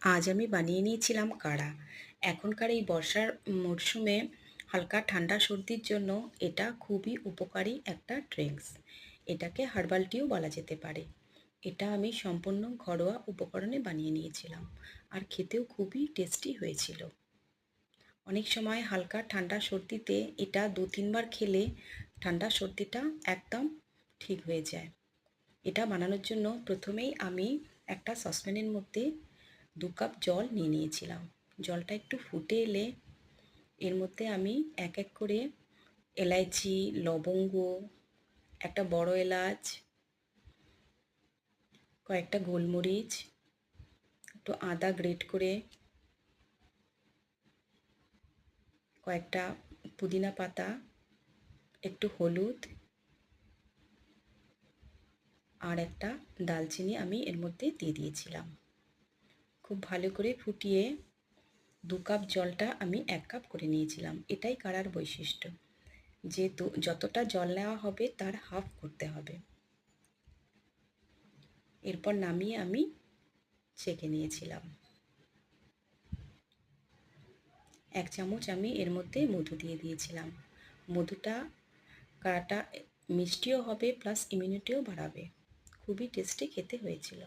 আজ আমি বানিয়ে নিয়েছিলাম কাড়া। এখনকার এই বর্ষার মরশুমে হালকা ঠান্ডা সর্দির জন্য এটা খুবই উপকারী একটা ড্রিঙ্কস। এটাকে হার্বাল টিও বলা যেতে পারে। এটা আমি সম্পূর্ণ ঘরোয়া উপকরণে বানিয়ে নিয়েছিলাম, আর খেতেও খুবই টেস্টি হয়েছিল। অনেক সময় হালকা ঠান্ডা সর্দিতে এটা 2-3 বার খেলে ঠান্ডা সর্দিটা একদম ঠিক হয়ে যায়। এটা বানানোর জন্য প্রথমেই আমি একটা সসপ্যানের মধ্যে 2 কাপ জল নিয়ে নিয়েছিলাম। জলটা একটু ফুটে এলে এর মধ্যে আমি এক এক করে এলাইচি, লবঙ্গ, একটা বড় এলাচ, কয়েকটা গোলমরিচ, একটু আদা গ্রেট করে, কয়েকটা পুদিনা পাতা, একটু হলুদ আর একটা দালচিনি আমি এর মধ্যে দিয়ে দিয়েছিলাম। খুব ভালো করে ফুটিয়ে 2 কাপ জলটা আমি 1 কাপ করে নিয়েছিলাম। এটাই কাড়ার বৈশিষ্ট্য, যে যতটা জল নেওয়া হবে তার হাফ করতে হবে। এরপর নামিয়ে আমি ছেঁকে নিয়েছিলাম। 1 চামচ আমি এর মধ্যে মধু দিয়ে দিয়েছিলাম। মধুটা কাড়াটা মিষ্টিও হবে প্লাস ইমিউনিটিও বাড়াবে। খুবই টেস্টি খেতে হয়েছিল।